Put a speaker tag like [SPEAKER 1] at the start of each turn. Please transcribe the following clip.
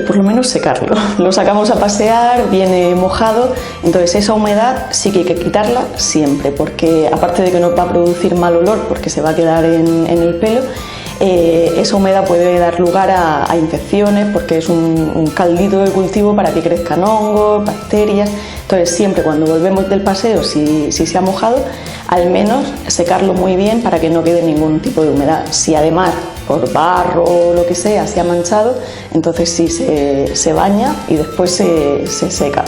[SPEAKER 1] Por lo menos secarlo. Lo sacamos a pasear, viene mojado, entonces esa humedad sí que hay que quitarla siempre, porque aparte de que nos va a producir mal olor porque se va a quedar en el pelo, esa humedad puede dar lugar a infecciones porque es un caldito de cultivo para que crezcan hongos, bacterias. Entonces siempre cuando volvemos del paseo, si se ha mojado, al menos secarlo muy bien para que no quede ningún tipo de humedad. Si además por barro o lo que sea se ha manchado, entonces sí se baña y después se seca.